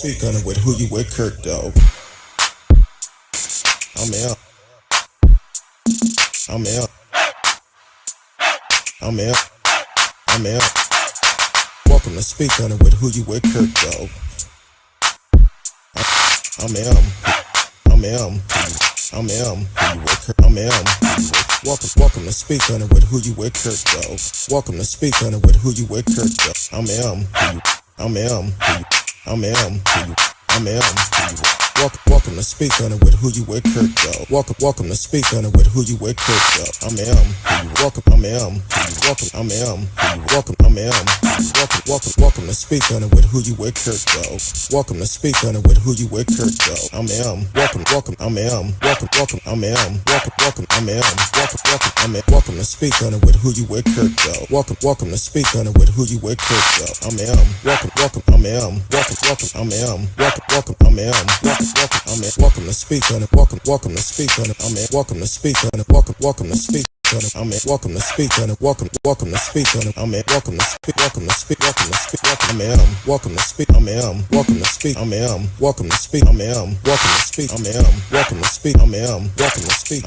speak on it with who you with, Kirk, dog. I'm out. I'm out. I'm out. I'm out. Welcome to speak on it with who you with, Kirk, dog. I'm out. I'm out. I'm out. Who you with, Kirk? I'm out. Welcome to speak on it with who you with, Kirk, dog. Welcome to speak on it with who you with, Kirk, dog. I'm out. I'm out. I'm out. I'm out. Welcome to speak on it with who you with, Kirk, dog. Welcome to speak on it with who you with, Kirk, dog. I'm welcome. I'm welcome. I'm welcome. I'm welcome to speak on it with who you with, Kirk, dog. Welcome to speak on it with who you with, Kirk, dog. I'm welcome. I'm welcome. I'm welcome. I'm welcome to speak on it with who you with, Kirk, dog. Welcome to speak on it with who you with, Kirk, dog. I'm welcome. I'm welcome. I'm welcome. I'm welcome to speak on it. Welcome to speak on it. I'm welcome to speak on it. Welcome to speak on it. I'm welcome to speak on it. Welcome to speak on it. I'm welcome to speak. Welcome to speak. I'm welcome to speak. I'm welcome to speak. I'm welcome to speak. I'm welcome to speak. I'm welcome to speak. I'm welcome to speak.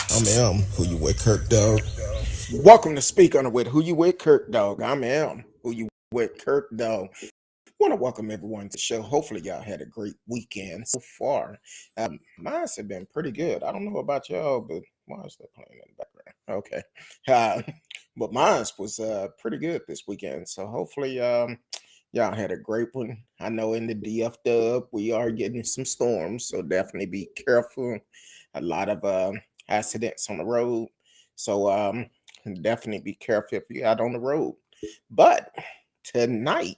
I'm who you with, Kirk, dog. Welcome to speak on it with who you with, Kirk, dog. I'm who you with, Kirk, dog. Want to welcome everyone to the show. Hopefully y'all had a great weekend so far. Mine's have been pretty good. I don't know about y'all, but why is that playing in the background? Okay. But mine's was pretty good this weekend. So hopefully y'all had a great one. I know in the DF dub we are getting some storms, so definitely be careful. A lot of accidents on the road. So definitely be careful if you're out on the road. But tonight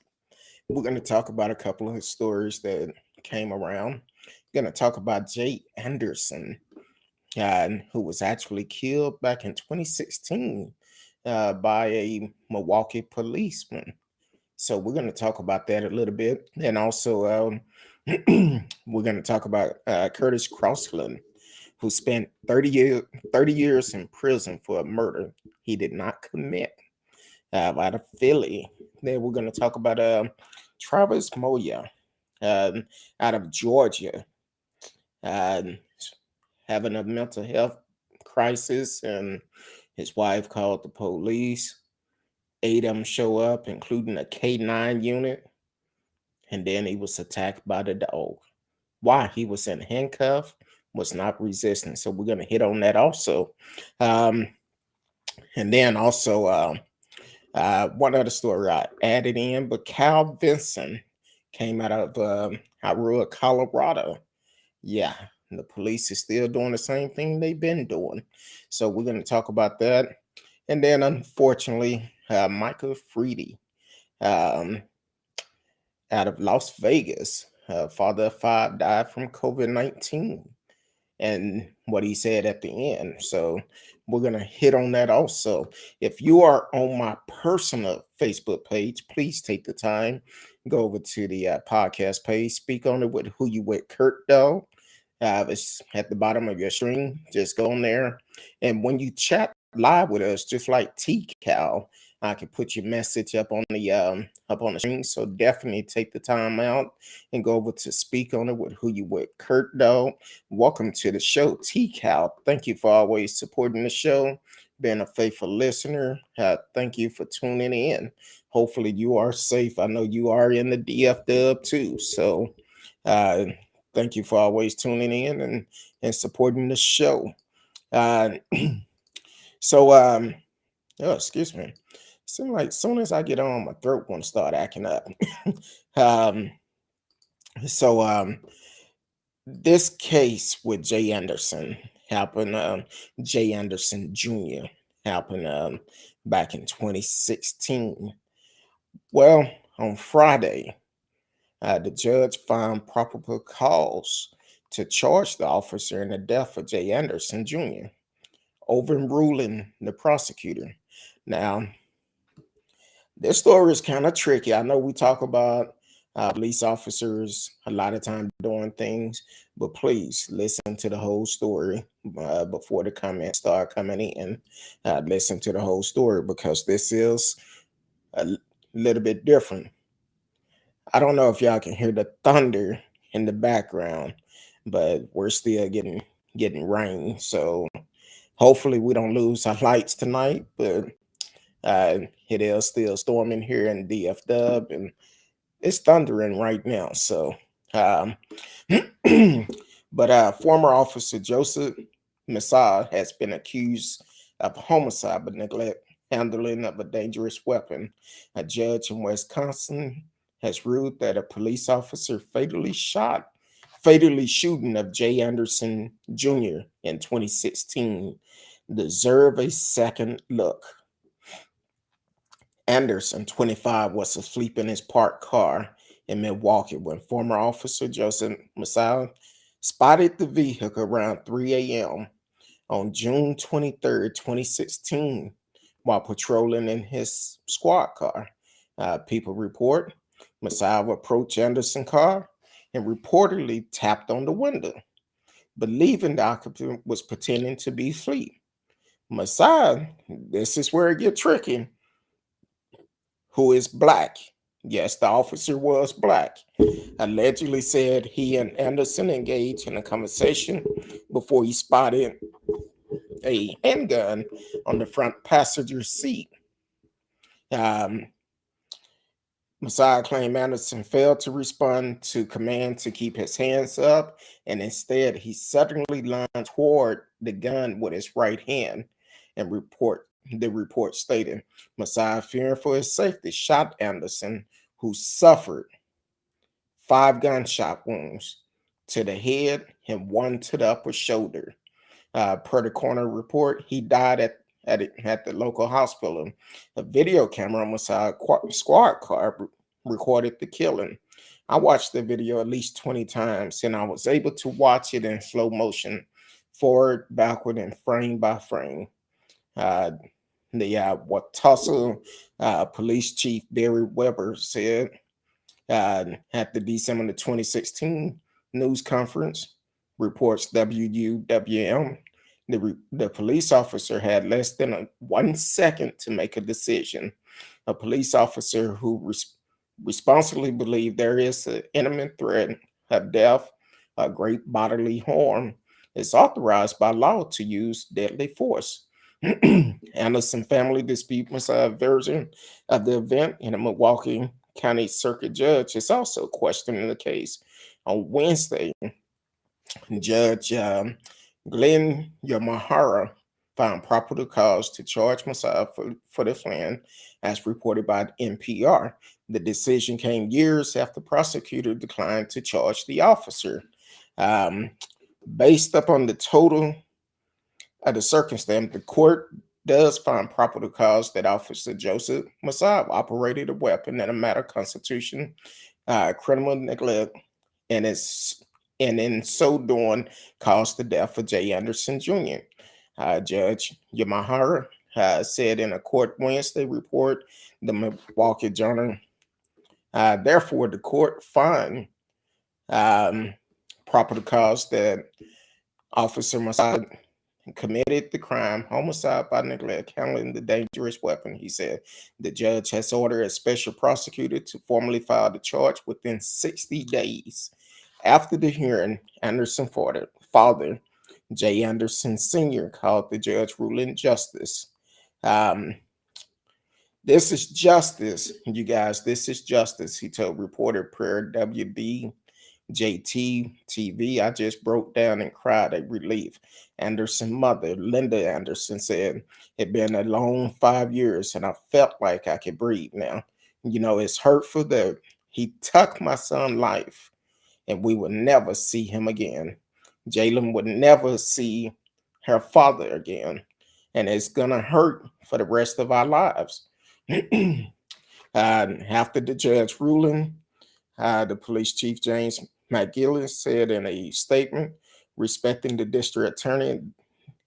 we're going to talk about a couple of stories that came around. We're going to talk about Jay Anderson, who was actually killed back in 2016 by a Milwaukee policeman. So we're going to talk about that a little bit. And also, we're going to talk about Curtis Crosland, who spent 30 years in prison for a murder he did not commit out of Philly. Then we're going to talk about Travis Moya out of Georgia, having a mental health crisis, and his wife called the police. 8 of them show up, including a K9 unit, and then he was attacked by the dog. Why he was in handcuff, was not resisting. So we're going to hit on that also. And then also one other story I added in, but Vinson came out of Aurora, Colorado. Yeah, the police is still doing the same thing they've been doing. So we're going to talk about that. And then, unfortunately, Michael Freedy out of Las Vegas, father of 5, died from COVID-19. And what he said at the end. So we're going to hit on that also. If you are on my personal Facebook page, please take the time, go over to the podcast page, speak on it with who you with, Kurt, though. It's at the bottom of your screen. Just go on there. And when you chat live with us, just like T-Cal, I can put your message up on the screen. So definitely take the time out and go over to speak on it with who you with, Kurt, though. Welcome to the show, T-Cal. Thank you for always supporting the show, being a faithful listener. Thank you for tuning in. Hopefully you are safe. I know you are in the DF dub too. So thank you for always tuning in and supporting the show. Excuse me. Seems like as soon as I get on, my throat won't start acting up. This case with Jay Anderson happened, Jay Anderson Jr. happened back in 2016. Well, on Friday, the judge found probable cause to charge the officer in the death of Jay Anderson Jr., overruling the prosecutor. Now, this story is kind of tricky. I know we talk about police officers a lot of time doing things, but please listen to the whole story before the comments start coming in. Listen to the whole story because this is a little bit different. I don't know if y'all can hear the thunder in the background, but we're still getting rain. So hopefully we don't lose our lights tonight. But it is still storming here in DFW, and it's thundering right now. So, um, but former officer Joseph Mensah has been accused of homicide but neglect handling of a dangerous weapon. A judge in Wisconsin has ruled that a police officer fatally shooting of Jay Anderson Jr. in 2016 deserve a second look. Anderson, 25, was asleep in his parked car in Milwaukee when former officer Joseph Mensah spotted the vehicle around 3 a.m. on June 23rd, 2016, while patrolling in his squad car. People report Mensah approached Anderson's car and reportedly tapped on the window, believing the occupant was pretending to be asleep. Mensah, this is where it gets tricky, who is black. Yes, the officer was black. Allegedly said he and Anderson engaged in a conversation before he spotted a handgun on the front passenger seat. Um, Mensah claimed Anderson failed to respond to command to keep his hands up, and instead he suddenly lunged toward the gun with his right hand. And the report stated Mensah, fearing for his safety, shot Anderson, who suffered 5 gunshot wounds to the head and 1 to the upper shoulder. Per the coroner report, he died at the local hospital. A video camera on Mensah's squad car recorded the killing. I watched the video at least 20 times, and I was able to watch it in slow motion, forward, backward, and frame by frame. The Watauga Police Chief Barry Weber said at the December 2016 news conference, reports WUWM, the police officer had less than 1 second to make a decision. A police officer who responsibly believed there is an imminent threat of death, a great bodily harm, is authorized by law to use deadly force. Anderson family dispute Mensah's version of the event, and a Milwaukee County Circuit Judge is also questioning the case. On Wednesday, Judge Glenn Yamahara found probable cause to charge Mensah for the plan, as reported by NPR. The decision came years after the prosecutor declined to charge the officer. Based upon the total of the circumstance, the court does find probable cause that Officer Joseph Mensah operated a weapon in a matter of constitution, criminal neglect, and in so doing caused the death of Jay Anderson Jr. Judge Yamahara said in a court Wednesday report, the Milwaukee Journal. Therefore, the court found probable cause that Officer Mensah committed the crime, homicide by neglect, handling the dangerous weapon. He said the judge has ordered a special prosecutor to formally file the charge within 60 days. After the hearing, Anderson's father, Jay Anderson Sr., called the judge ruling justice. This is justice, you guys. This is justice, he told reporter Prayer WB JT TV. I just broke down and cried at relief. Anderson's mother, Linda Anderson, said it'd been a long 5 years and I felt like I could breathe now. You know, it's hurtful that he took my son's life and we would never see him again. Jalen would never see her father again. And it's gonna hurt for the rest of our lives. After the judge ruling, the police chief, James McGillis, said in a statement respecting the district attorney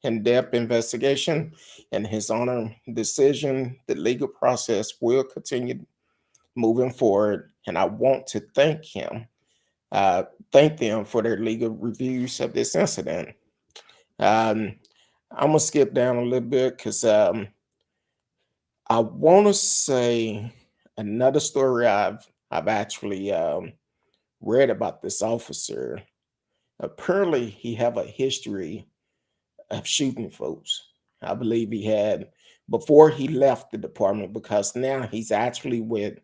in-depth investigation and his honor decision, the legal process will continue moving forward. And I want to thank them for their legal reviews of this incident. I'm gonna skip down a little bit because I want to say another story I've I've actually read about this officer. Apparently, he have a history of shooting folks. I believe he had before he left the department, because now he's actually with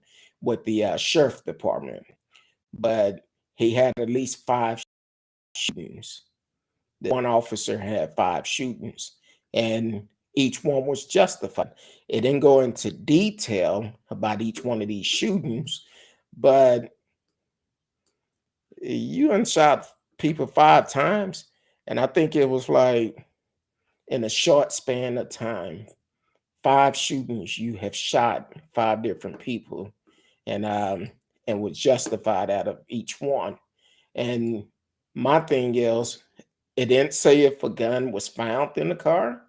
the sheriff department. But he had at least 5 shootings. The one officer had 5 shootings, and each one was justified. It didn't go into detail about each one of these shootings, but you unshot people 5 times, and I think it was like in a short span of time, 5 shootings. You have shot 5 different people, and was justified out of each one. And my thing is, it didn't say if a gun was found in the car.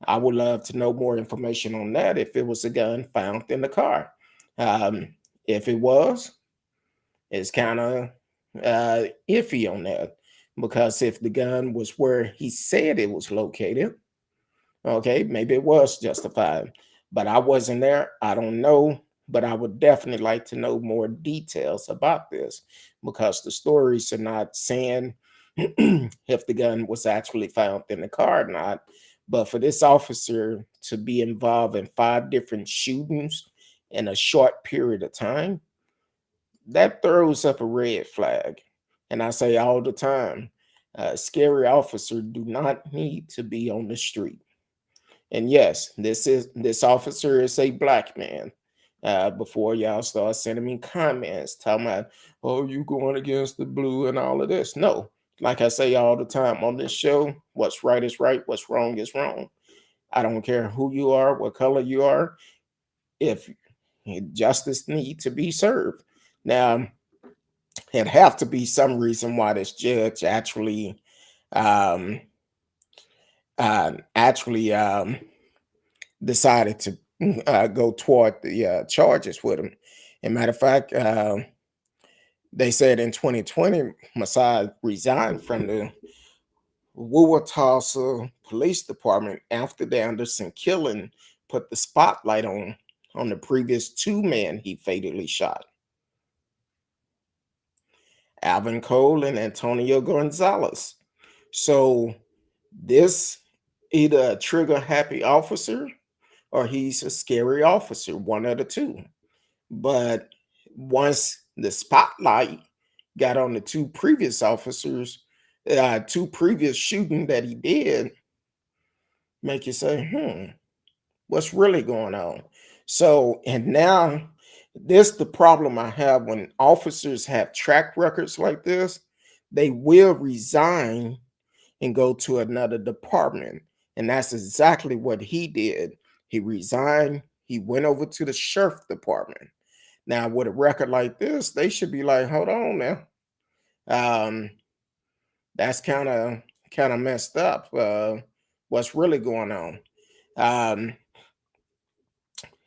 I would love to know more information on that. If it was a gun found in the car, um, if it was, it's kind of iffy on that, because if the gun was where he said it was located, okay, maybe it was justified. But I wasn't there. I don't know. But I would definitely like to know more details about this, because the stories are not saying if the gun was actually found in the car or not. But for this officer to be involved in 5 different shootings in a short period of time, that throws up a red flag. And I say all the time, scary officer do not need to be on the street. And yes, this officer is a black man. Before y'all start sending me comments talking about, oh, you going against the blue and all of this. No, like I say all the time on this show, what's right is right, what's wrong is wrong. I don't care who you are, what color you are, if justice need to be served. Now, it have to be some reason why this judge um, actually decided to go toward the charges with him. And matter of fact, they said in 2020, Mensah resigned from the Wauwatosa Police Department after the Anderson killing put the spotlight on the previous 2 men he fatally shot, Alvin Cole and Antonio Gonzalez. So this either a trigger happy officer or he's a scary officer, one of the two. But once the spotlight got on the 2 previous officers, 2 previous shooting that he did, make you say, what's really going on? So, and now this the problem I have when officers have track records like this, they will resign and go to another department. And that's exactly what he did. He resigned, he went over to the sheriff department. Now, with a record like this, they should be like, hold on now. Um, that's kind of messed up. What's really going on? Um,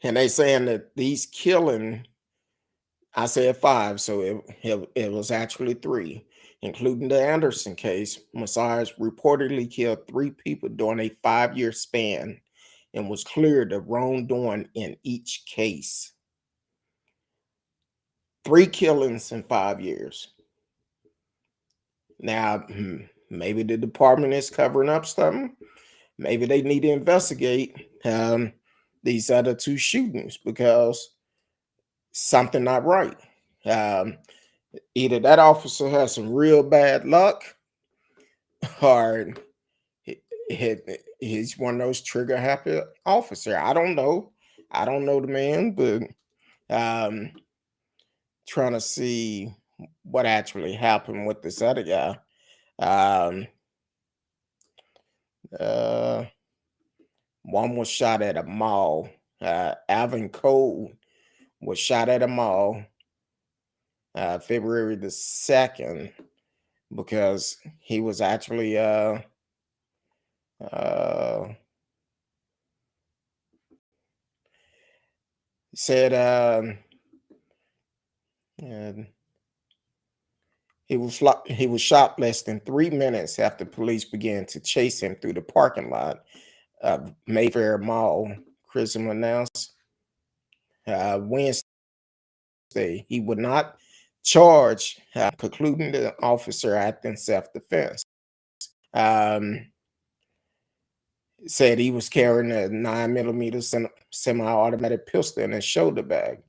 and they saying that these killing, I said 5, so it was actually 3, including the Anderson case. Mensah reportedly killed 3 people during a 5-year span and was cleared of wrongdoing in each case. 3 killings in 5 years. Now, maybe the department is covering up something. Maybe they need to investigate these other 2 shootings, because something not right. Um, Either that officer has some real bad luck, or he's one of those trigger happy officer. I don't know. I don't know the man, but um, trying to see what actually happened with this other guy. Um, uh, One was shot at a mall. Alvin Cole was shot at a mall February the 2nd, because he was actually uh, said and he was shot less than 3 minutes after police began to chase him through the parking lot of Mayfair Mall. Chrism announced Wednesday. Thursday he would not charge, concluding the officer acting self-defense. Um, said he was carrying a 9mm semi-automatic pistol in his shoulder bag.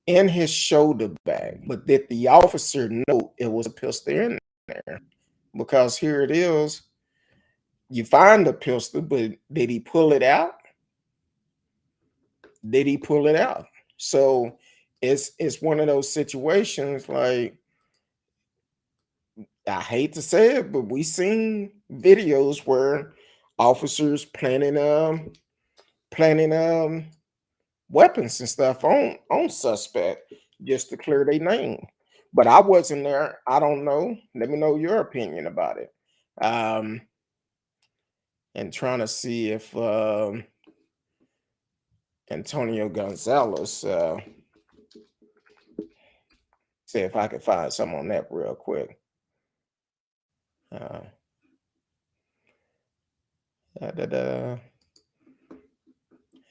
In his shoulder bag, but did the officer know it was a pistol in there? Because here it is, you find the pistol, but did he pull it out? Did he pull it out? So it's one of those situations, like, I hate to say it, but we seen videos where officers planning weapons and stuff on suspect just to clear their name. But I wasn't there. I don't know. Let me know your opinion about it. And trying to see if Antonio Gonzalez, see if I could find some on that real quick. Uh,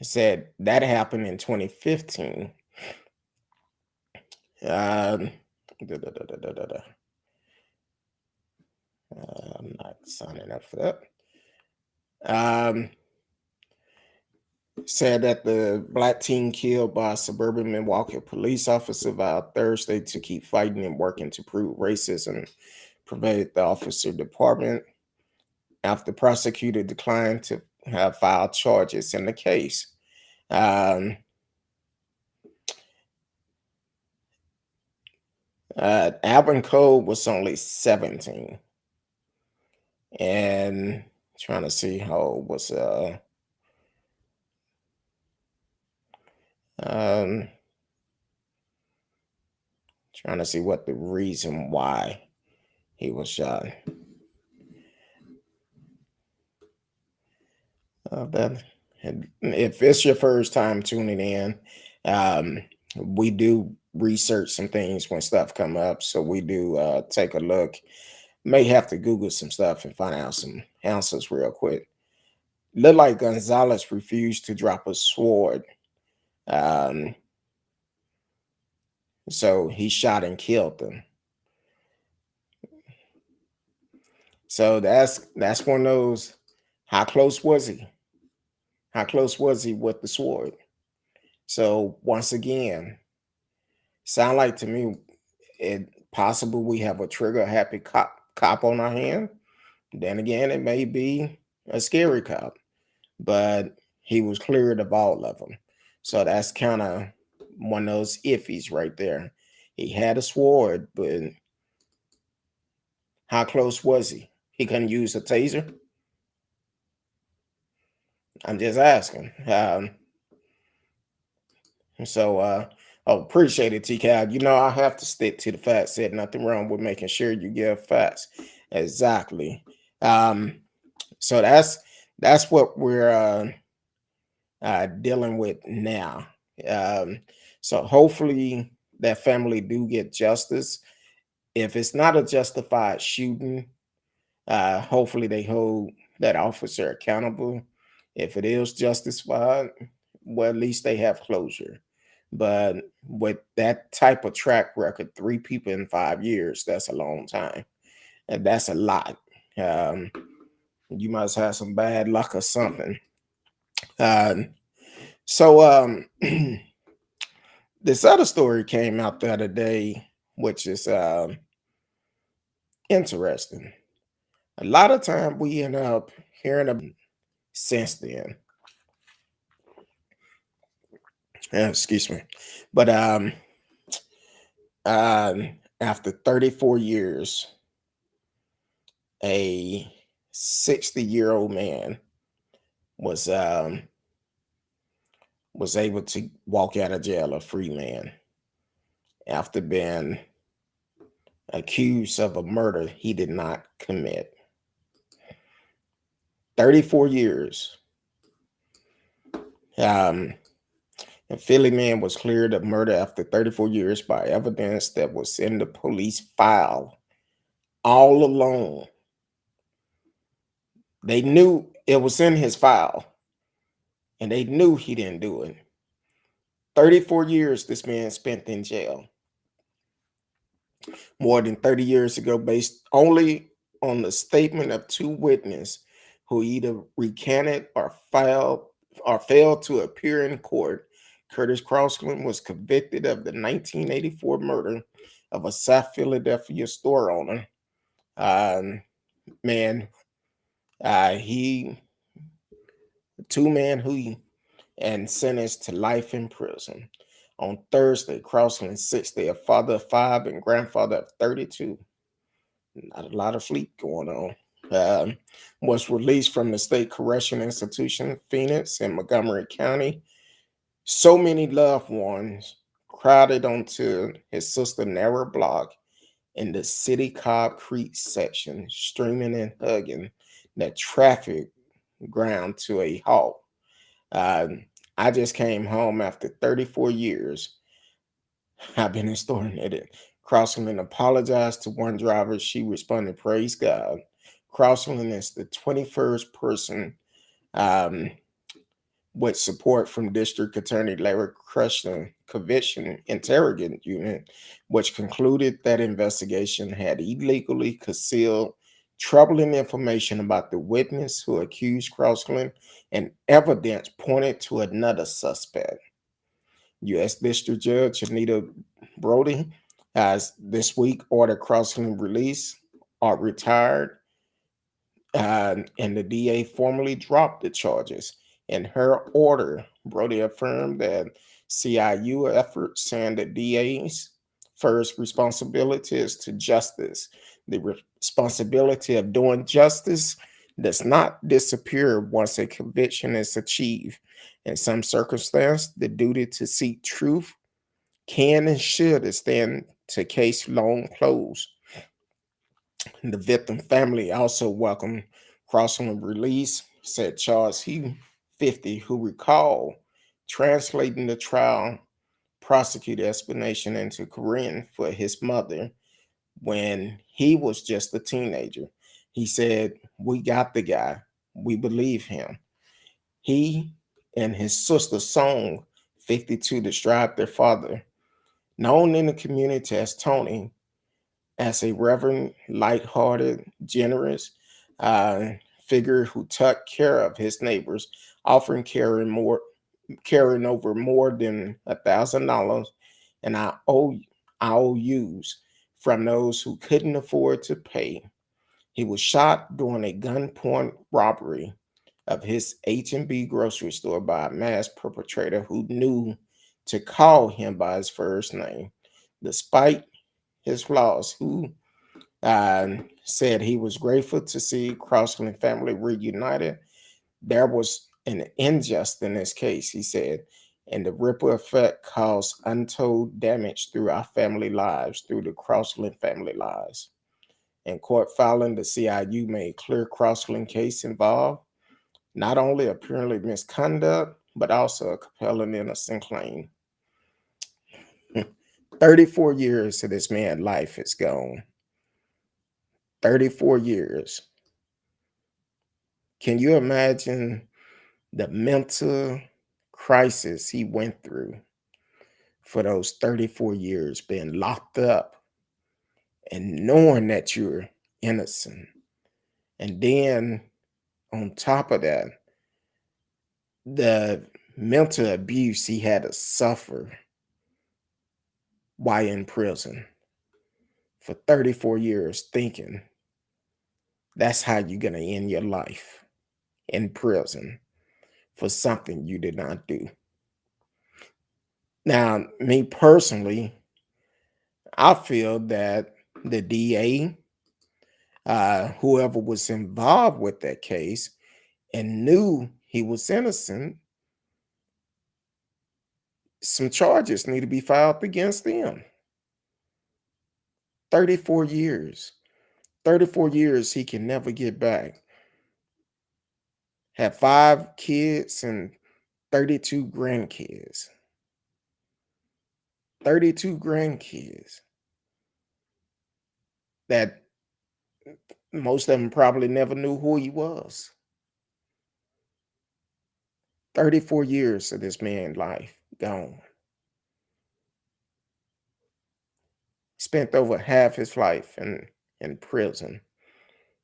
It said that happened in 2015. Um, da, da, da, da, da, da, da. I'm not signing up for that. Said that the black teen killed by a suburban Milwaukee police officer vowed Thursday to keep fighting and working to prove racism pervaded the officer department after the prosecutor declined to have filed charges in the case. Alvin Cole was only 17. And trying to see how old was trying to see what the reason why he was shot. That if it's your first time tuning in, we do research some things when stuff come up, so we do take a look. May have to Google some stuff and find out some answers real quick. Looked like Gonzalez refused to drop a sword, so he shot and killed them. So that's one of those. How close was he? How close was he with the sword? So once again, sound like to me it possible we have a trigger happy cop on our hand. Then again, it may be a scary cop, but he was cleared of all of them. So that's kind of one of those iffies right there. He had a sword, but how close was he? He couldn't use a taser. I'm just asking. Appreciate it, T-Cal. You know, I have to stick to the facts. Said nothing wrong with making sure you give facts. Exactly. So that's what we're dealing with now. So hopefully that family do get justice. If it's not a justified shooting, hopefully they hold that officer accountable. If it is justified, well, at least they have closure. But with that type of track record, 3 people in 5 years, that's a long time. And that's a lot. You must have some bad luck or something. So this other story came out the other day, which is interesting. A lot of time we end up hearing about since then. Excuse me. But after 34 years, a 60-year-old man was able to walk out of jail a free man after being accused of a murder he did not commit. 34 years. A Philly man was cleared of murder after 34 years by evidence that was in the police file all along. They knew it was in his file, and they knew he didn't do it. 34 years this man spent in jail. More than 30 years ago, based only on the statement of two witnesses who either recanted or failed to appear in court. Curtis Crosland was convicted of the 1984 murder of a South Philadelphia store owner. Um, man, he two man who and sentenced to life in prison. On Thursday, Crosland 60, a father of five and grandfather of 32. Not a lot of sleep going on. Was released from the state correction institution, Phoenix in Montgomery County. So many loved ones crowded onto his sister narrow block in the City Cobb Creek section, streaming and hugging that traffic ground to a halt. Um, I just came home after 34 years. I've been in store it. Crosland apologized to one driver. She responded, "Praise God." Crosland is the 21st person um, with support from District Attorney Larry Crosland Conviction Interrogation Unit, which concluded that investigation had illegally concealed troubling information about the witness who accused Crosland and evidence pointed to another suspect. U.S. District Judge Anita Brody has this week ordered Crosland release or retired, and the DA formally dropped the charges. In her order, Brody affirmed that CIU efforts, saying the DA's first responsibility is to justice. The responsibility of doing justice does not disappear once a conviction is achieved. In some circumstances, the duty to seek truth can and should extend to case long closed. The victim family also welcomed Crosland release, said Charles Hugh, 50, who recalled translating the trial prosecutor explanation into Korean for his mother when he was just a teenager. He said, "We got the guy. We believe him." He and his sister Song, 52, described their father, known in the community as Tony, as a reverend, light-hearted, generous uh, figure who took care of his neighbors, often carrying over more than $1,000 in IOUs from those who couldn't afford to pay. He was shot during a gunpoint robbery of his H&B grocery store by a mass perpetrator who knew to call him by his first name. Despite his flaws, who said he was grateful to see Crosland family reunited. There was an injustice in this case, he said, and the ripple effect caused untold damage through our family lives, through the Crosland family lives. In court filing, the CIU made clear Crosland case involved not only apparently misconduct, but also a compelling innocent claim. 34 years of this man's life is gone. 34 years. Can you imagine the mental crisis he went through for those 34 years, being locked up and knowing that you're innocent? And then on top of that, the mental abuse he had to suffer while in prison for 34 years, thinking that's how you're going to end your life, in prison for something you did not do. Now, me personally, I feel that the DA, whoever was involved with that case and knew he was innocent, some charges need to be filed against them. 34 years. 34 years he can never get back. Had 5 kids and 32 grandkids. 32 grandkids that most of them probably never knew who he was. 34 years of this man's life gone. spent over half his life in prison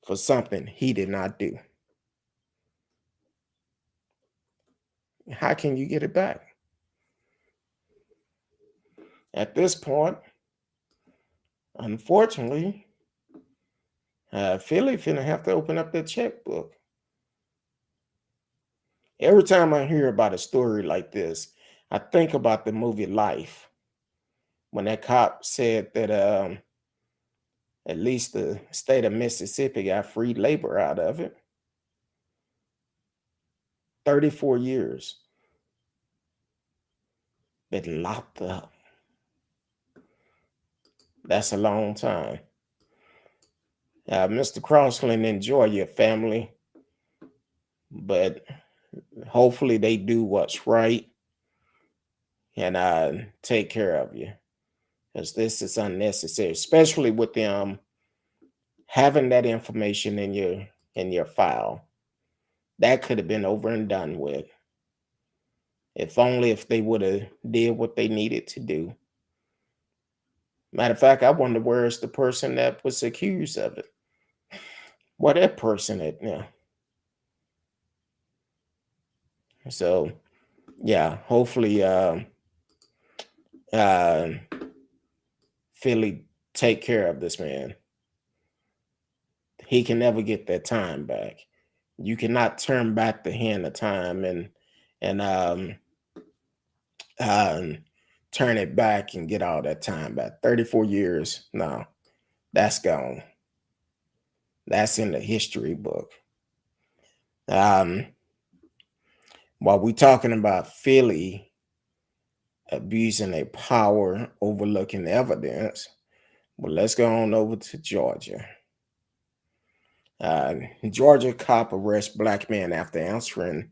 for something he did not do. How can you get it back? At this point, unfortunately, Philly finna have to open up their checkbook. Every time I hear about a story like this, I think about the movie Life, when that cop said that at least the state of Mississippi got free labor out of it. 34 years. Been locked up. That's a long time. Mr. Crosland, enjoy your family, but hopefully they do what's right and take care of you, because this is unnecessary, especially with them having that information in your file. That could have been over and done with. If only if they would have did what they needed to do. Matter of fact, I wonder where's the person that was accused of it. What that person at now? So yeah, hopefully uh Philly take care of this man. He can never get that time back. You cannot turn back the hand of time and um turn it back and get all that time back. 34 years. No, that's gone. That's in the history book. Um while we talking about Philly abusing their power, overlooking evidence, well, let's go on over to Georgia. Georgia cop arrests black man after answering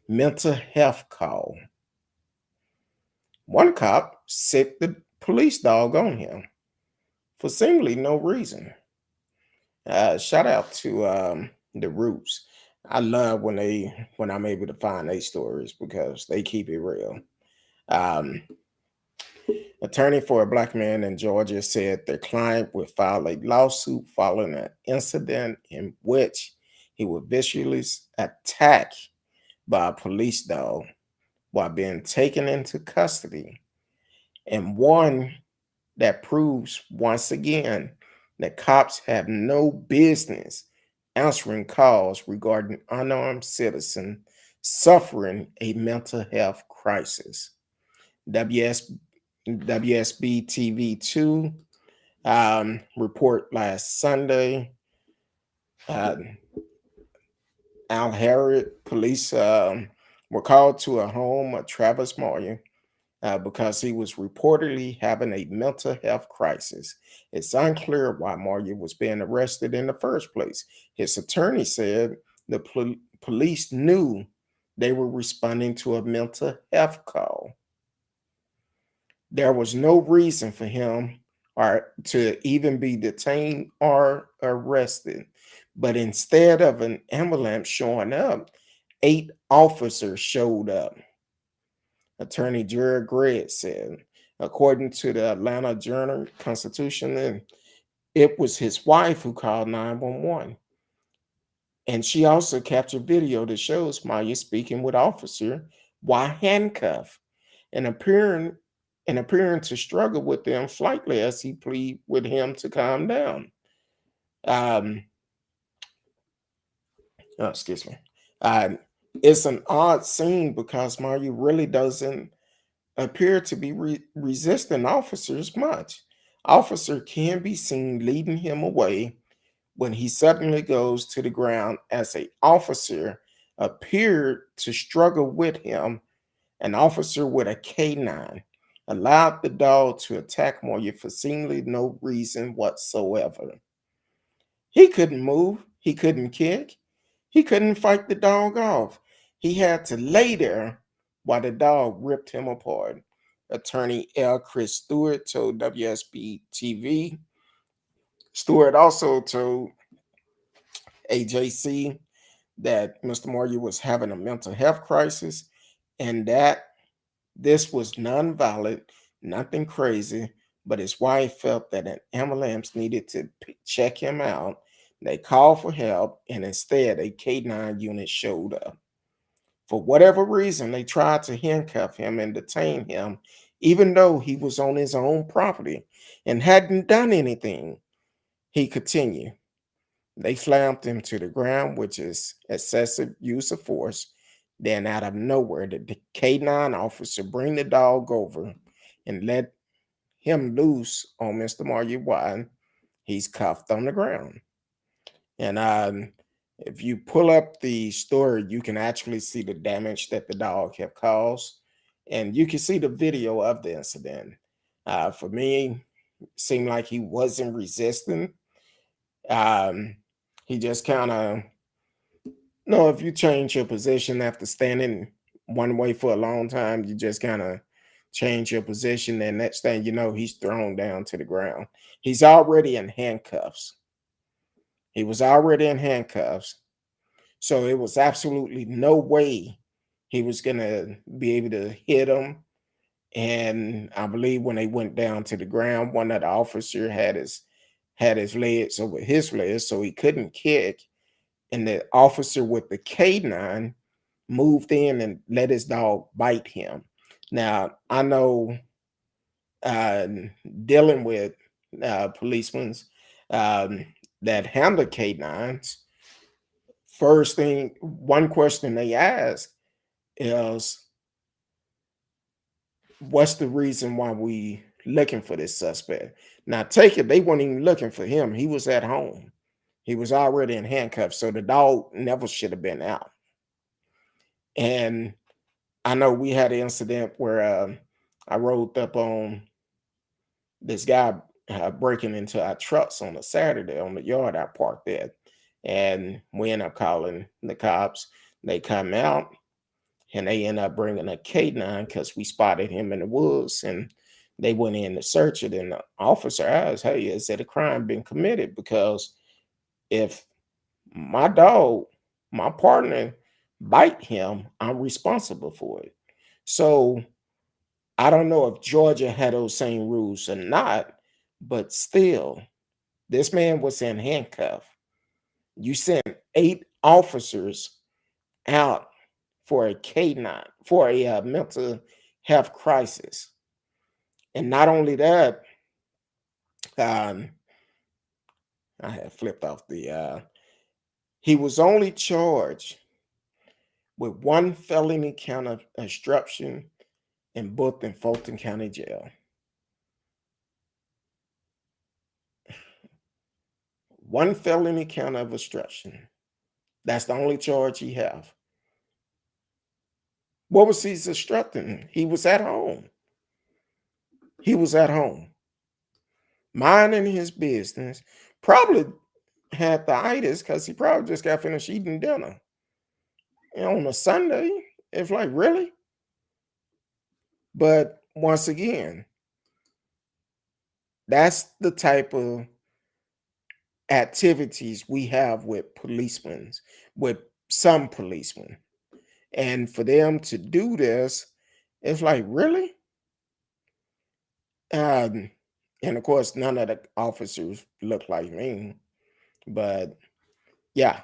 mental health call. One cop set the police dog on him for seemingly no reason. Shout out to the Roots. I love when I'm able to find these stories because they keep it real. Um, Attorney for a black man in Georgia said their client would file a lawsuit following an incident in which he was viciously attacked by a police dog while being taken into custody, and one that proves once again that cops have no business answering calls regarding unarmed citizen suffering a mental health crisis. WS, WSB TV2 report last Sunday. Al Harriet police were called to a home of Travis Moya because he was reportedly having a mental health crisis. It's unclear why Moya was being arrested in the first place. His attorney said the police knew they were responding to a mental health call. There was no reason for him or to even be detained or arrested. But instead of an ambulance showing up, 8 officers showed up. Attorney Jared Gregg said, according to the Atlanta Journal-Constitution, it was his wife who called 911. And she also captured video that shows Moya speaking with officer while handcuffed and appearing to struggle with them slightly as he pleaded with him to calm down. Excuse me. It's an odd scene because Moya really doesn't appear to be resisting officers much. Officer can be seen leading him away when he suddenly goes to the ground as a officer appeared to struggle with him. An officer with a K9 allowed the dog to attack Moya for seemingly no reason whatsoever. He couldn't move, he couldn't kick, he couldn't fight the dog off. He had to lay there while the dog ripped him apart. Attorney L. Chris Stewart told WSB TV. Stewart also told AJC that Mr. Moya was having a mental health crisis and that this was non-violent, nothing crazy, but his wife felt that an ambulance needed to check him out. They called for help, and instead, a K9 unit showed up. For whatever reason, they tried to handcuff him and detain him, even though he was on his own property and hadn't done anything. He continued. They slammed him to the ground, which is excessive use of force. Then, out of nowhere, the K9 officer bring the dog over and let him loose on Mr. Moya. He's cuffed on the ground. And if you pull up the story, you can actually see the damage that the dog have caused. And you can see the video of the incident. For me, it seemed like he wasn't resisting. Um, he just kind of, no, if you change your position after standing one way for a long time, you just kind of change your position. And next thing you know, he's thrown down to the ground. He's already in handcuffs. He was already in handcuffs. So it was absolutely no way he was going to be able to hit him. And I believe when they went down to the ground, one of the officers had his legs over his legs, so he couldn't kick. And the officer with the K9 moved in and let his dog bite him. Now, I know uh, dealing with policemen um, that handle K9s, first thing, one question they ask is, what's the reason why we looking for this suspect? Now, take it, they weren't even looking for him. He was at home. He was already in handcuffs, so the dog never should have been out. And I know we had an incident where I rolled up on this guy breaking into our trucks on a Saturday on the yard I parked at. And we end up calling the cops. They come out and they end up bringing a K9 because we spotted him in the woods, and they went in to search it. And the officer asked, hey, is it a crime been committed? Because if my dog, my partner, bite him, I'm responsible for it. So I don't know if Georgia had those same rules or not, but still, this man was in handcuffs. You sent 8 officers out for a K9, for a mental health crisis. And not only that, um, I had flipped off he was only charged with one felony count of obstruction and booked in Fulton County Jail. One felony count of obstruction. That's the only charge he have. What was he obstructing? He was at home. He was at home, minding his business. Probably had the itis because he probably just got finished eating dinner. And on a Sunday, it's like, really? But once again, that's the type of activities we have with policemen, with some policemen. And for them to do this, it's like, really? Um, and of course, none of the officers look like me. But yeah,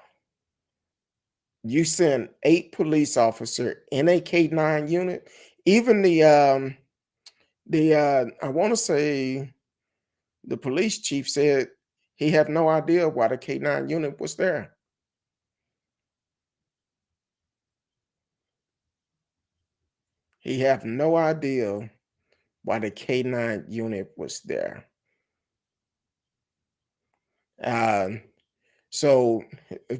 you send 8 police officer in a K9 unit. Even the I want to say the police chief said he had no idea why the K9 unit was there. He have no idea why the K9 unit was there. Um, so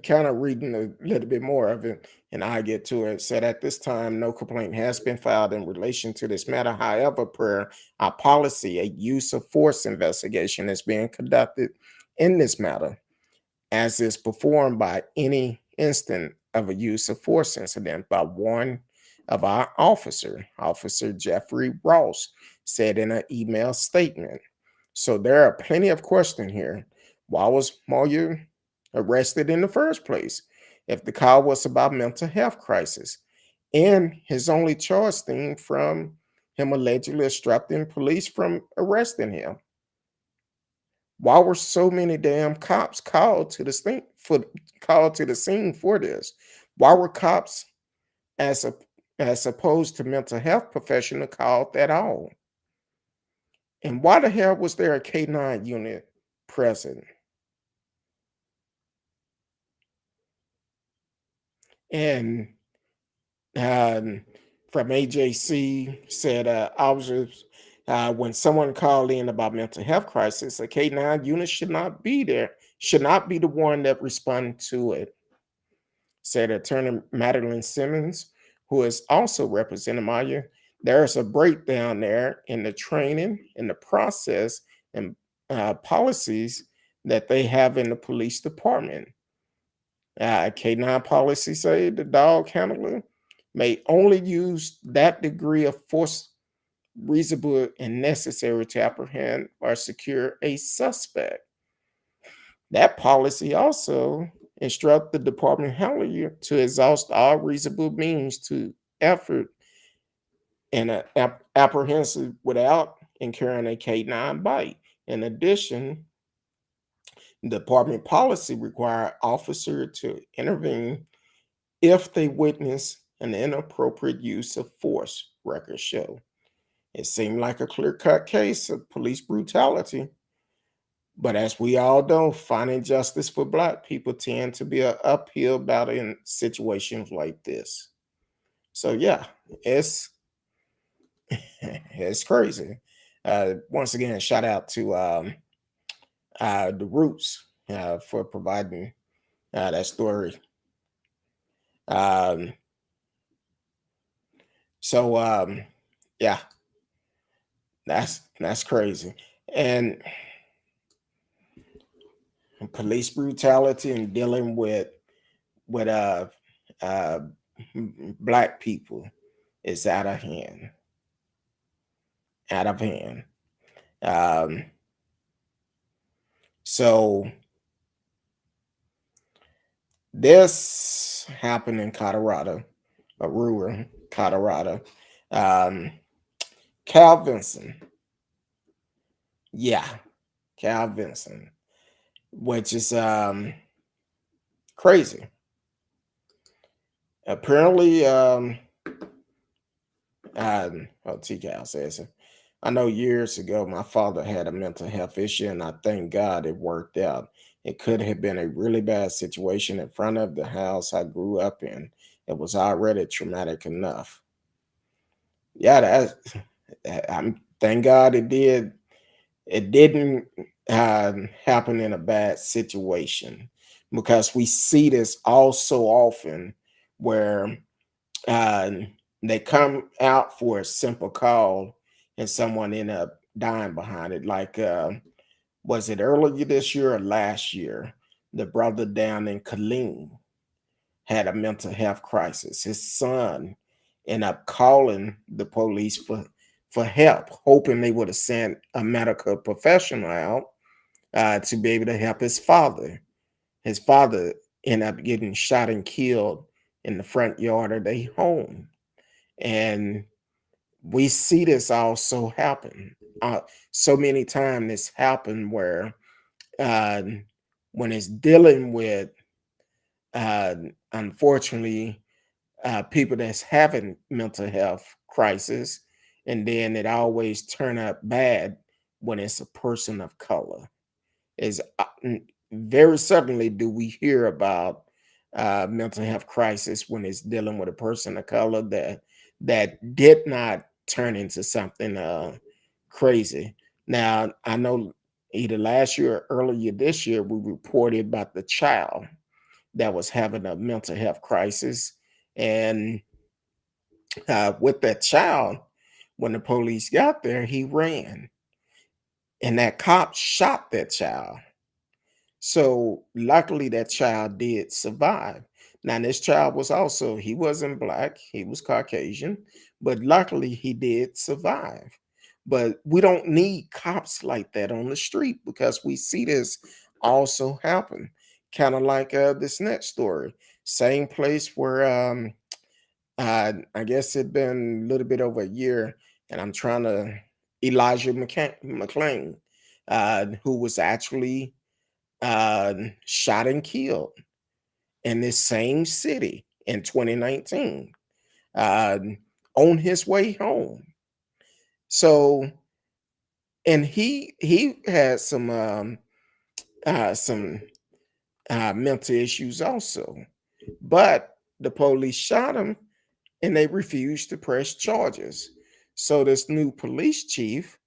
kind of reading a little bit more of it, and I get to it. Said at this time, no complaint has been filed in relation to this matter. However, per our policy, a use of force investigation is being conducted in this matter, as is performed by any instant of a use of force incident by one of our Officer Jeffrey Ross, said in an email statement. So there are plenty of questions here. Why was Moya arrested in the first place? If the call was about mental health crisis, and his only charge stemmed from him allegedly obstructing police from arresting him. Why were so many damn cops called to the scene for this? Why were cops as a, as opposed to mental health professional called at all? And why the hell was there a K9 unit present? And um, from AJC said officers, when someone called in about mental health crisis, a K9 unit should not be there, should not be the one that responded to it, said Attorney Madeline Simmons, who is also representing Moya. There's a breakdown there in the training, in the process, and policies that they have in the police department. K9 policy say the dog handler may only use that degree of force reasonable and necessary to apprehend or secure a suspect. That policy also instruct the department handler to exhaust all reasonable means to effort and apprehensive without incurring a K9 bite. In addition, department policy require officer to intervene if they witness an inappropriate use of force, records show. It seemed like a clear-cut case of police brutality. But as we all know, finding justice for Black people tend to be an uphill battle in situations like this. So yeah, it's it's crazy. Once again, shout out to the Roots for providing that story. Um, so yeah, that's crazy. And police brutality and dealing with uh Black people is out of hand. Out of hand. Um, so this happened in Colorado, Aurora, Colorado. Um, Cal Vinson. Yeah, Cal Vinson, which is crazy. Apparently, T-Cal says it. I know years ago my father had a mental health issue, and I thank God it worked out. It could have been a really bad situation in front of the house I grew up in. It was already traumatic enough. Yeah, I'm thank God it did. It didn't happen in a bad situation, because we see this all so often where uh, they come out for a simple call and someone end up dying behind it. Like, was it earlier this year or last year? The brother down in Killeen had a mental health crisis. His son ended up calling the police for help, hoping they would have sent a medical professional out to be able to help his father. His father ended up getting shot and killed in the front yard of their home. And we see this also happen. So many times this happened where uh, when it's dealing with, uh, unfortunately, people that's having mental health crisis, and then it always turn out bad when it's a person of color. Is very suddenly do we hear about mental health crisis when it's dealing with a person of color that did not turn into something crazy. Now I know either last year or earlier this year we reported about the child that was having a mental health crisis, and with that child, when the police got there, he ran, and that cop shot that child. So luckily that child did survive. Now this child was also, he wasn't Black, he was Caucasian, but luckily he did survive. But we don't need cops like that on the street, because we see this also happen. Kind of like this next story. Same place where I guess it'd been a little bit over a year. and I'm trying to Elijah McClain, who was actually shot and killed in this same city in 2019 uh, on his way home. So, and he had some mental issues also, but the police shot him and they refused to press charges. So this new police chief,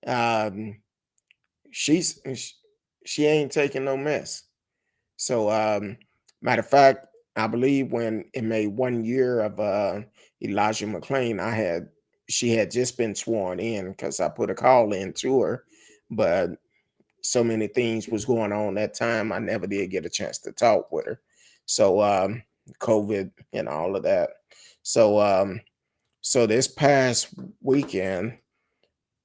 um, she's she ain't taking no mess. So, matter of fact, I believe when it made 1 year of Elijah McClain, she had just been sworn in because I put a call in to her, but so many things was going on that time, I never did get a chance to talk with her. So, COVID and all of that. So, so this past weekend,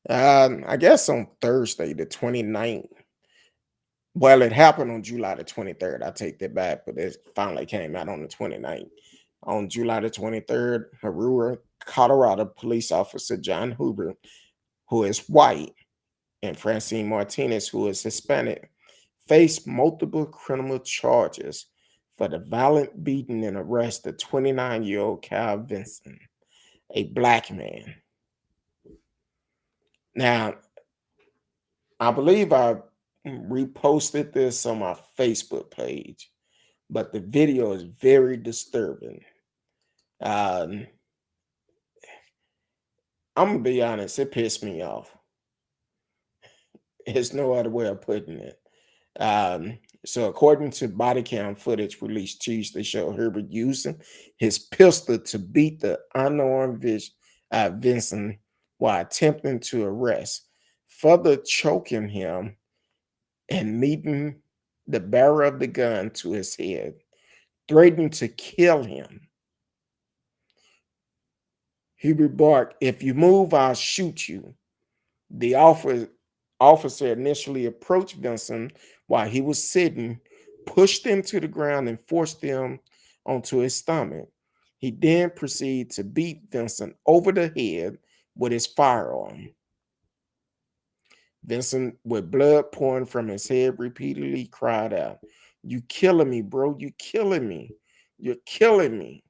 I guess on Thursday, the 29th. Well, it happened on July the 23rd. I take that back, but it finally came out on the 29th. On July the 23rd, Aurora, Colorado police officer John Huber, who is white, and Francine Martinez, who is Hispanic, faced multiple criminal charges for the violent beating and arrest of 29-year-old Kyle Vinson, a black man. Now, I believe I reposted this on my Facebook page, but the video is very disturbing. Um, I'm gonna be honest, it pissed me off. There's no other way of putting it. So according to body cam footage released Tuesday, show Herbert using his pistol to beat the unarmed Vinson while attempting to arrest, further choking him and meeting the barrel of the gun to his head, threatening to kill him. Hubert barked, "If you move, I'll shoot you." The officer initially approached Vinson while he was sitting, pushed him to the ground, and forced him onto his stomach. He then proceeded to beat Vinson over the head with his firearm. Vinson, with blood pouring from his head, repeatedly cried out, "You killing me, bro. You killing me. You're killing me."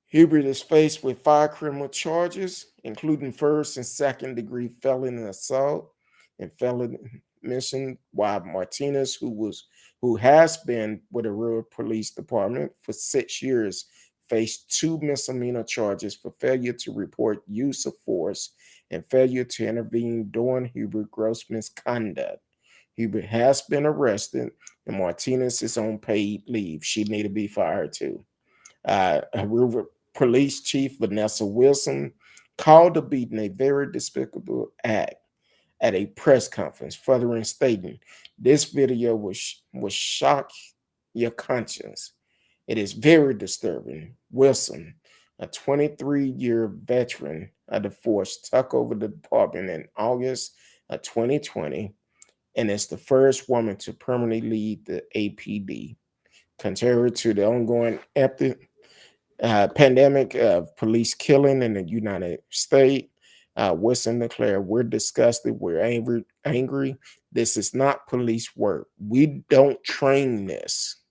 Hubert is faced with 5 criminal charges, including first and second degree felony assault and felony mission, while Martinez, who has been with the Rural Police Department for 6 years, faced 2 misdemeanor charges for failure to report use of force and failure to intervene during Hubert gross misconduct. Hubert has been arrested, and Martinez is on paid leave. She need to be fired too. Aurora Police Chief Vanessa Wilson called the beating a very despicable act at a press conference, further stating, "This video will shock your conscience. It is very disturbing." Wilson, a 23-year veteran of the force, took over the department in August of 2020 and is the first woman to permanently lead the APD. Contrary to the ongoing pandemic of police killing in the United States, Wilson declared, "We're disgusted. We're angry. This is not police work. We don't train this."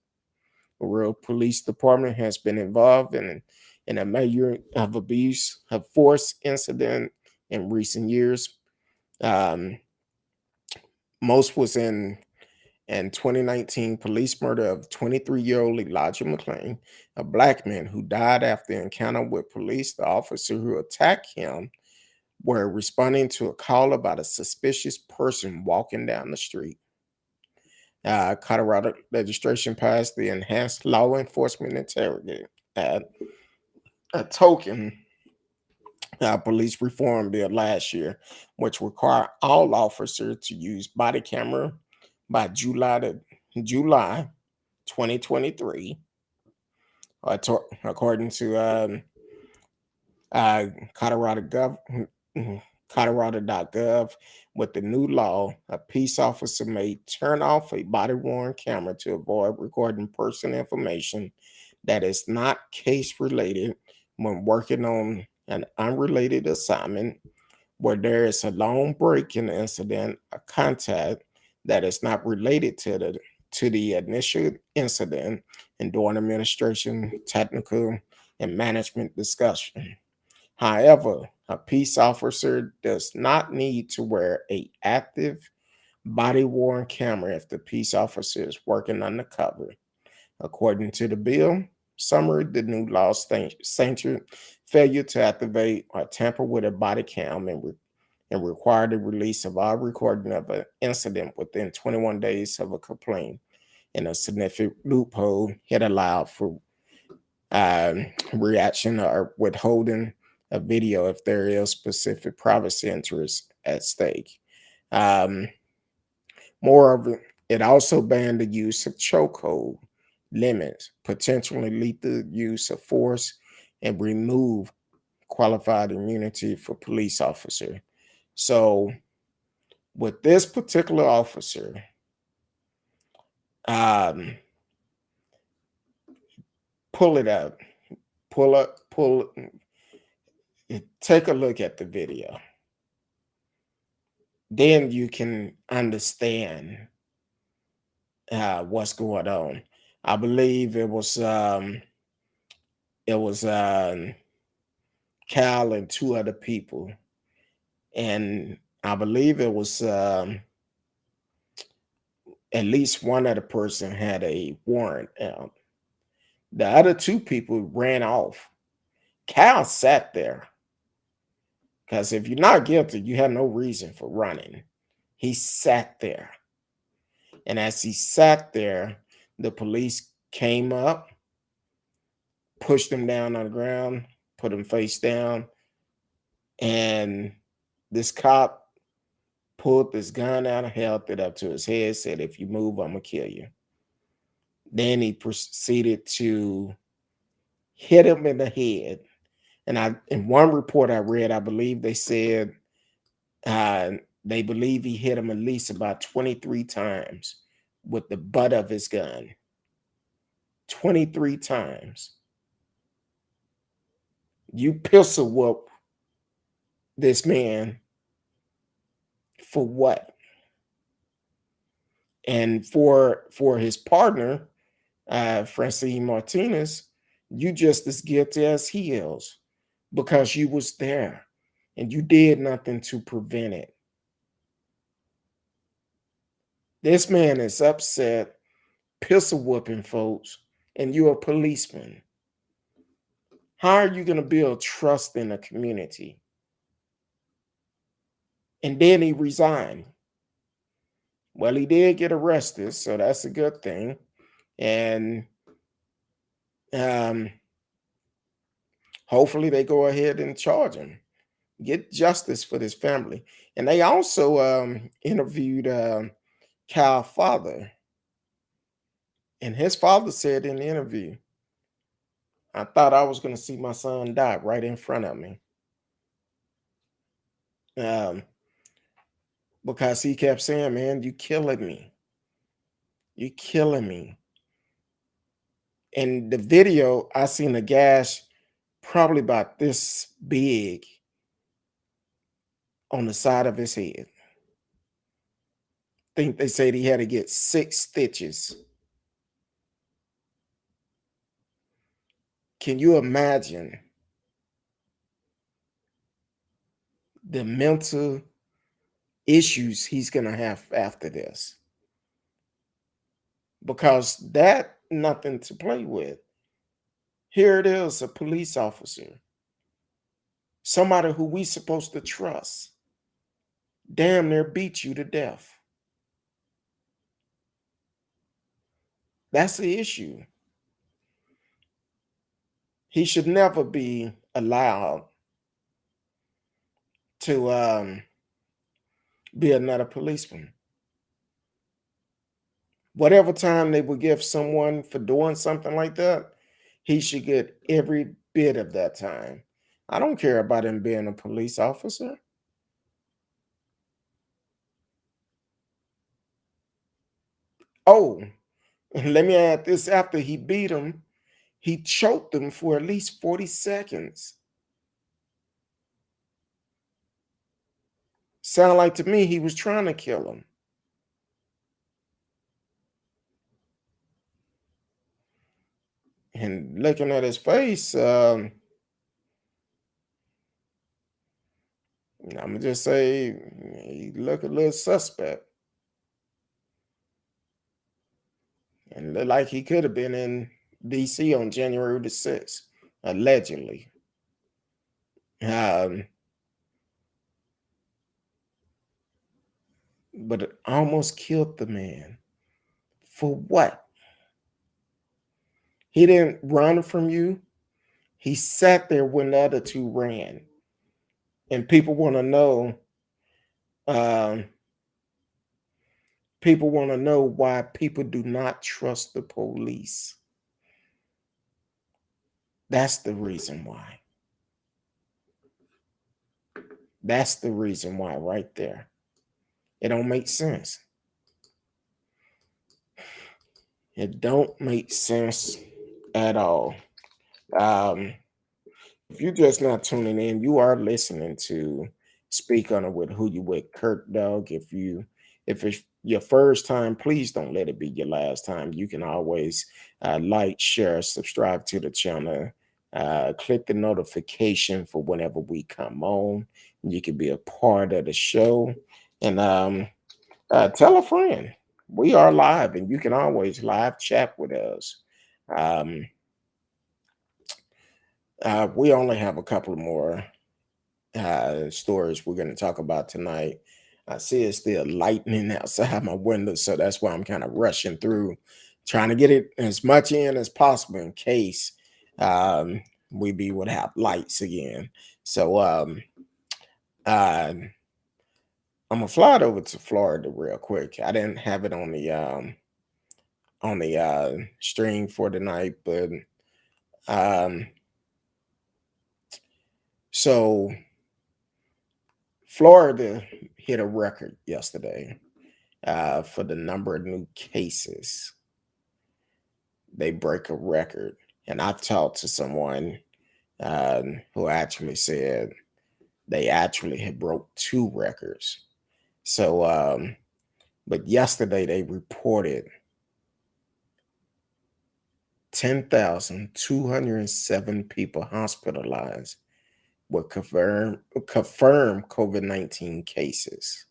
The Rural Police Department has been involved in a major of abuse of force incident in recent years. Um, most was in 2019 police murder of 23-year-old Elijah McClain, a black man who died after encounter with police. The officer who attacked him were responding to a call about a suspicious person walking down the street. Colorado legislation passed the Enhanced Law Enforcement Interrogate a token police reform bill last year, which required all officers to use body camera by July 2023, according to uh, Colorado Colorado.gov. With the new law, a peace officer may turn off a body worn camera to avoid recording personal information that is not case related when working on an unrelated assignment where there is a long break in the incident, a contact that is not related to the initial incident, and during administration, technical, and management discussion. However, a peace officer does not need to wear a active body worn camera if the peace officer is working undercover. According to the bill summary, the new law sanctioned failure to activate or tamper with a body cam and require the release of all recording of an incident within 21 days of a complaint. In a significant loophole, it allowed for reaction or withholding a video if there is specific privacy interests at stake. Um, Moreover, it also banned the use of chokehold, limits, potentially lethal use of force, and remove qualified immunity for police officer. So, with this particular officer, um, pull it up, take a look at the video. Then you can understand what's going on. I believe it was Cal and two other people, and I believe it was at least one other person had a warrant out. The other two people ran off. Cal sat there because if you're not guilty, you have no reason for running. He sat there, and as he sat there, the police came up, pushed him down on the ground, put him face down, and this cop pulled this gun out, held it up to his head, said, "If you move, I'm gonna kill you." Then he proceeded to hit him in the head. And in one report I read, I believe they said they believe he hit him at least about 23 times with the butt of his gun. 23 times. You pistol whoop this man for what? And for his partner, Francine Martinez, you just as guilty as he is because you was there and you did nothing to prevent it. This man is upset, pistol whooping folks, and you're a policeman. How are you going to build trust in a community? And then he resigned. Well, he did get arrested, so that's a good thing. And hopefully they go ahead and charge him, get justice for this family. And they also interviewed Kyle's father, and his father said in the interview, "I thought I was going to see my son die right in front of me." Um, because he kept saying, "Man, you killing me. You killing me." In the video, I seen a gash probably about this big on the side of his head. Think they said he had to get 6 stitches. Can you imagine the mental issues he's going to have after this? Because that nothing to play with. Here it is, a police officer, somebody who we supposed to trust, damn near beat you to death. That's the issue. He should never be allowed to be another policeman. Whatever time they would give someone for doing something like that, he should get every bit of that time. I don't care about him being a police officer. Oh, and let me add this, after he beat him, he choked him for at least 40 seconds. Sound like to me he was trying to kill him. And looking at his face, I'm gonna just say he look a little suspect, and look like he could have been in D.C. on January the 6th, allegedly. Um, but it almost killed the man. For what? He didn't run from you. He sat there when the other two ran. And um, people want to know why people do not trust the police. That's the reason why. That's the reason why right there. It don't make sense. It don't make sense at all. Um, if you're just not tuning in, you are listening to Speak on It with Who You With Kurt Dog. If it's your first time, please don't let it be your last time. You can always like, share, subscribe to the channel, click the notification for whenever we come on. You can be a part of the show, and tell a friend. We are live, and you can always live chat with us. Um, we only have a couple more stories we're going to talk about tonight. I see it's still lightning outside my window, so that's why I'm kind of rushing through, trying to get it as much in as possible in case um, we be without lights again. So uh, I'm gonna fly it over to Florida real quick. I didn't have it on the stream for tonight, but um, so Florida hit a record yesterday for the number of new cases. They break a record. And I've talked to someone who actually said they actually had broke two records. So, but yesterday they reported 10,207 people hospitalized with confirmed COVID-19 cases.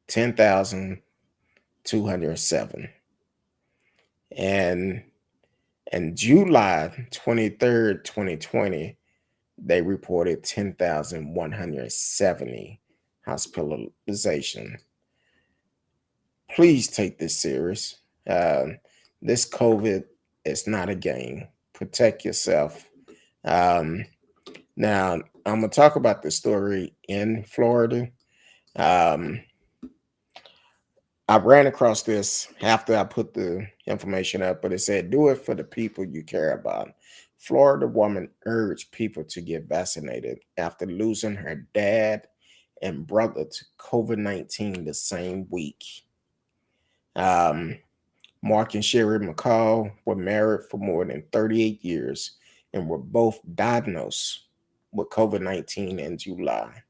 10,207. And July 23rd, 2020, they reported 10,170 hospitalization. Please take this serious. This COVID is not a game. Protect yourself. Now, I'm going to talk about the story in Florida. I ran across this after I put the information up, but it said, do it for the people you care about. Florida woman urged people to get vaccinated after losing her dad and brother to COVID-19 the same week. Mark and Sherry McCall were married for more than 38 years and were both diagnosed with COVID-19 in July.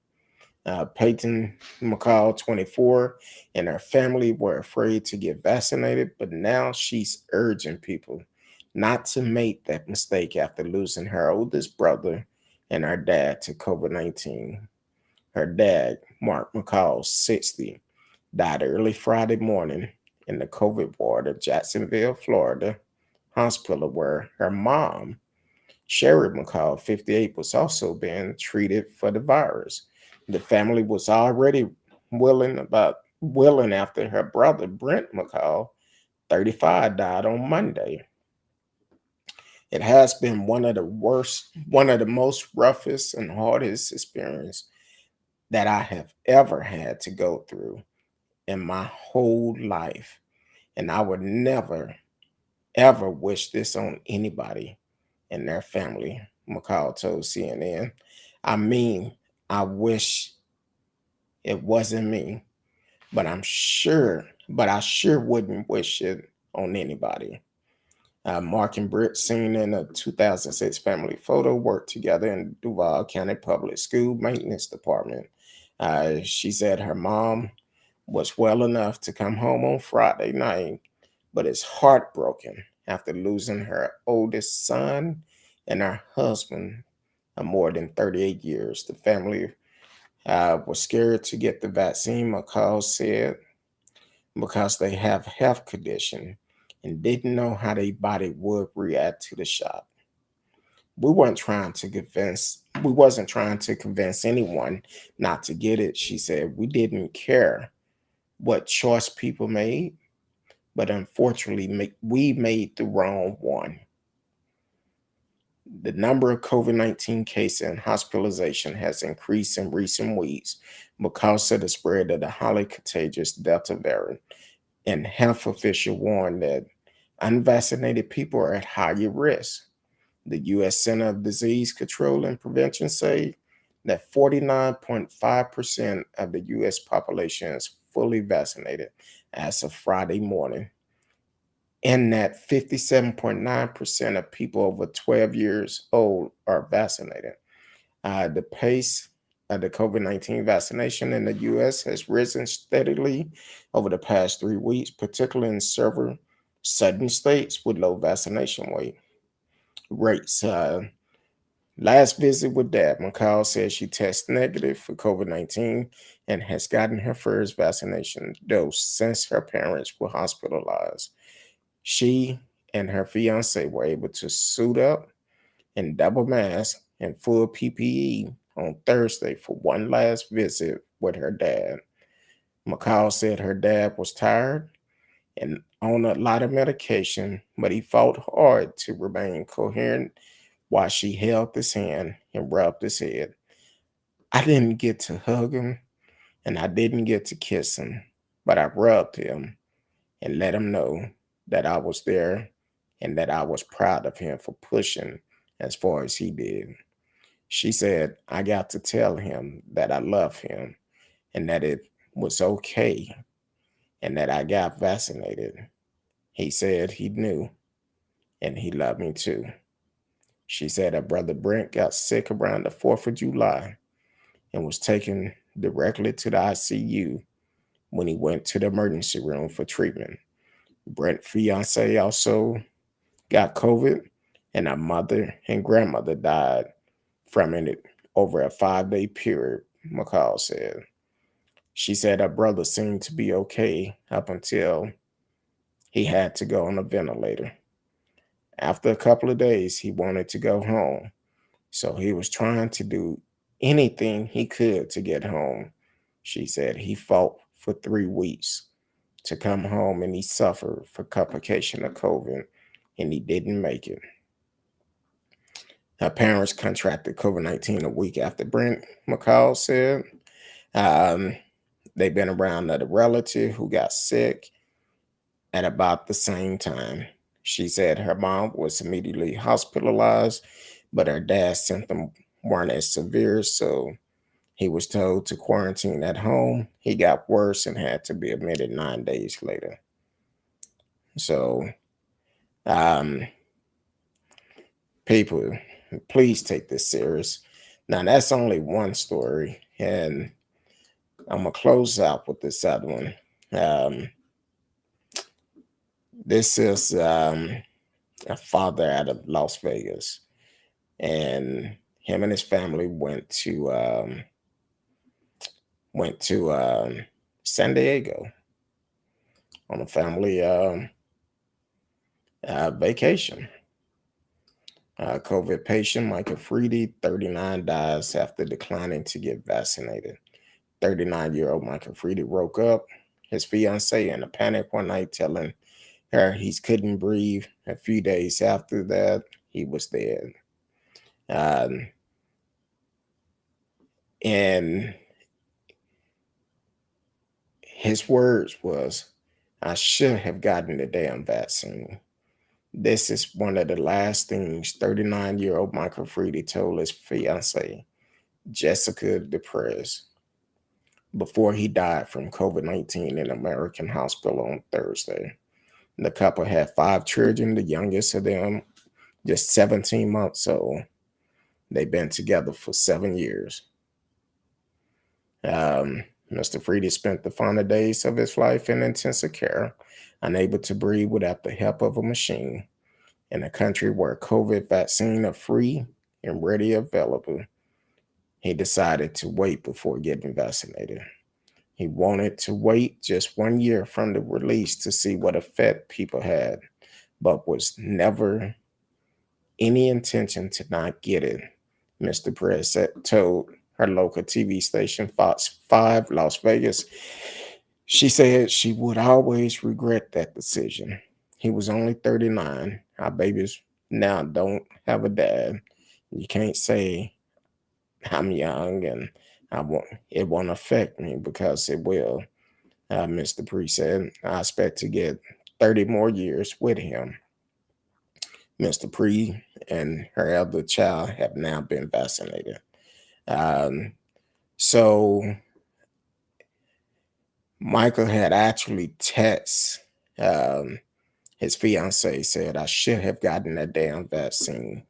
Peyton McCall, 24, and her family were afraid to get vaccinated, but now she's urging people not to make that mistake after losing her oldest brother and her dad to COVID-19. Her dad, Mark McCall, 60, died early Friday morning in the COVID ward of Jacksonville, Florida hospital, where her mom, Sherry McCall, 58, was also being treated for the virus. The family was already willing after her brother, Brent McCall, 35, died on Monday. It has been one of the most roughest and hardest experience that I have ever had to go through in my whole life. And I would never, ever wish this on anybody and their family, McCall told CNN. I mean, I wish it wasn't me, but I sure wouldn't wish it on anybody. Mark and Britt, seen in a 2006 family photo, worked together in Duval County Public School Maintenance Department. She said her mom was well enough to come home on Friday night, but is heartbroken after losing her oldest son and her husband of more than 38 years. The family was scared to get the vaccine, McCall said, because they have health condition and didn't know how their body would react to the shot. We wasn't trying to convince anyone not to get it, she said. We didn't care what choice people made, but unfortunately we made the wrong one. The number of COVID-19 cases and hospitalization has increased in recent weeks because of the spread of the highly contagious Delta variant, and health officials warn that unvaccinated people are at higher risk. The U.S. Center of Disease Control and Prevention say that 49.5% of the U.S. population is fully vaccinated as of Friday morning, and that 57.9% of people over 12 years old are vaccinated. The pace of the COVID-19 vaccination in the U.S. has risen steadily over the past 3 weeks, particularly in several southern states with low vaccination rates. Last visit with Dad, McCall says she tested negative for COVID-19 and has gotten her first vaccination dose since her parents were hospitalized. She and her fiance were able to suit up in double mask and full PPE on Thursday for one last visit with her dad. McCall said her dad was tired and on a lot of medication, but he fought hard to remain coherent while she held his hand and rubbed his head. I didn't get to hug him and I didn't get to kiss him, but I rubbed him and let him know that I was there and that I was proud of him for pushing as far as he did. She said, I got to tell him that I love him and that it was okay and that I got vaccinated. He said he knew and he loved me too. She said her brother Brent got sick around the 4th of July and was taken directly to the ICU when he went to the emergency room for treatment. Brent's fiance also got COVID, and her mother and grandmother died from it over a 5-day period, McCall said. She said her brother seemed to be okay up until he had to go on a ventilator. After a couple of days, he wanted to go home, so he was trying to do anything he could to get home. She said he fought for 3 weeks to come home and he suffered for complication of COVID and he didn't make it. Her parents contracted COVID-19 a week after Brent, McCall said. Um, they've been around another relative who got sick at about the same time. She said her mom was immediately hospitalized, but her dad's symptoms weren't as severe, so he was told to quarantine at home. He got worse and had to be admitted 9 days later. So, um, people, please take this serious. Now, that's only one story, and I'm going to close out with this other one. This is a father out of Las Vegas, and him and his family went to San Diego on a family vacation. COVID patient Michael Freedy, 39, dies after declining to get vaccinated. 39-year-old Michael Freedy woke up his fiancée in a panic one night, telling her he couldn't breathe. A few days after that, he was dead. And his words was, I should have gotten the damn vaccine. This is one of the last things 39-year-old Michael Freedy told his fiancée, Jessica DePrez, before he died from COVID-19 in an American hospital on Thursday. The couple had 5 children, the youngest of them just 17 months old. They've been together for 7 years. Mr. Freedy spent the final days of his life in intensive care, unable to breathe without the help of a machine. In a country where COVID vaccines are free and readily available, he decided to wait before getting vaccinated. He wanted to wait just 1 year from the release to see what effect people had, but was never any intention to not get it. Mr. Perez told her local TV station, Fox 5, Las Vegas, she said she would always regret that decision. He was only 39. Our babies now don't have a dad. You can't say I'm young and it won't affect me, because it will. Mr. Pre said, I expect to get 30 more years with him. Mr. Pre and her elder child have now been vaccinated. So Michael had actually texted his fiancée, said, I should have gotten that damn vaccine.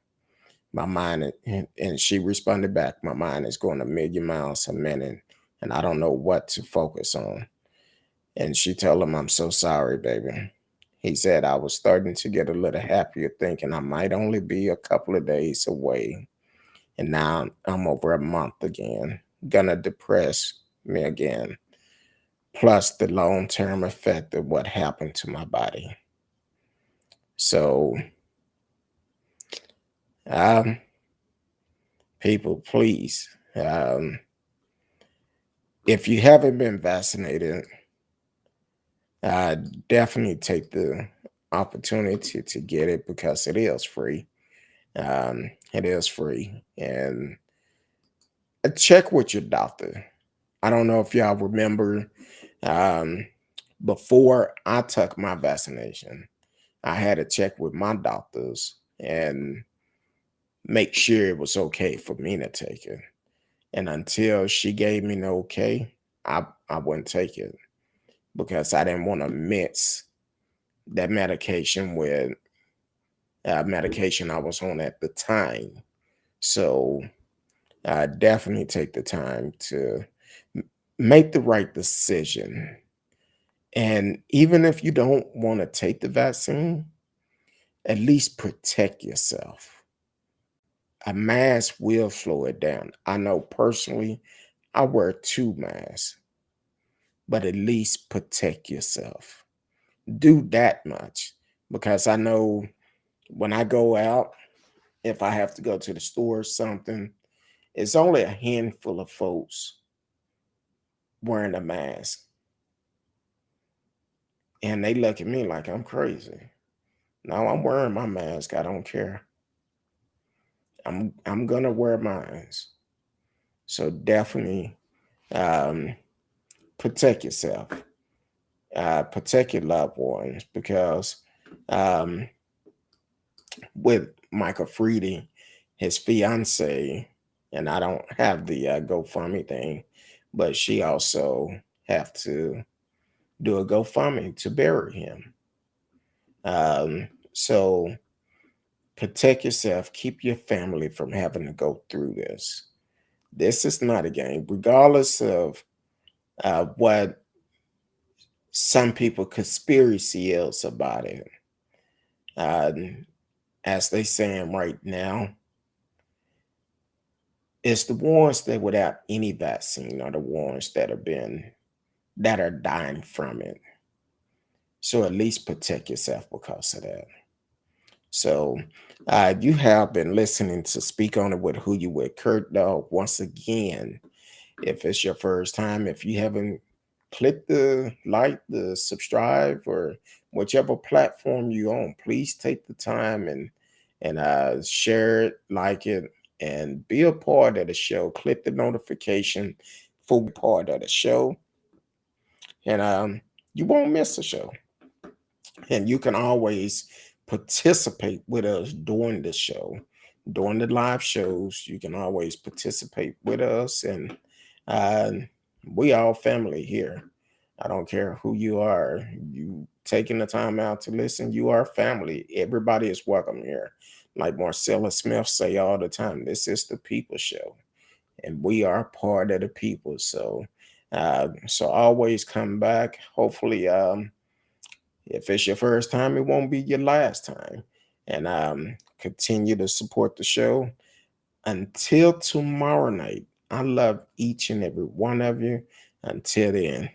My mind, and she responded back, my mind is going a million miles a minute, and I don't know what to focus on. And she told him, I'm so sorry, baby. He said, I was starting to get a little happier, thinking I might only be a couple of days away. And now I'm over a month again, gonna depress me again. Plus the long-term effect of what happened to my body. So, people, please, if you haven't been vaccinated, definitely take the opportunity to get it, because it is free. It is free. And check with your doctor. I don't know if y'all remember, before I took my vaccination, I had to check with my doctors and make sure it was okay for me to take it. And until she gave me the okay, I wouldn't take it, because I didn't want to mix that medication with medication I was on at the time. So definitely take the time to make the right decision. And even if you don't want to take the vaccine, at least protect yourself. A mask will slow it down. I know personally, I wear 2 masks, but at least protect yourself. Do that much, because I know when I go out, if I have to go to the store or something, it's only a handful of folks wearing a mask. And they look at me like I'm crazy. No, I'm wearing my mask. I don't care. I'm gonna wear mine. So definitely protect yourself. Protect your loved ones, because with Michael Freedy, his fiancée, and I don't have the GoFundMe thing, but she also have to do a GoFundMe to bury him. So protect yourself, keep your family from having to go through this. This is not a game, regardless of what some people conspiracy is about it. As they saying right now, it's the ones that without any vaccine are the ones that are dying from it. So at least protect yourself because of that. So you have been listening to Speak On It with Who You With, Kurt Dog. Once again, if it's your first time, if you haven't clicked the like, the subscribe, or whichever platform you on, please take the time and share it, like it, and be a part of the show. Click the notification for part of the show, and you won't miss the show. And you can always participate with us during the show, during the live shows. You can always participate with us, and we all family here. I don't care who you are. You taking the time out to listen, you are family. Everybody is welcome here. Like Marcella Smith say all the time, this is the people show, and we are part of the people. So always come back. Hopefully, if it's your first time, it won't be your last time. And continue to support the show. Until tomorrow night, I love each and every one of you. Until then.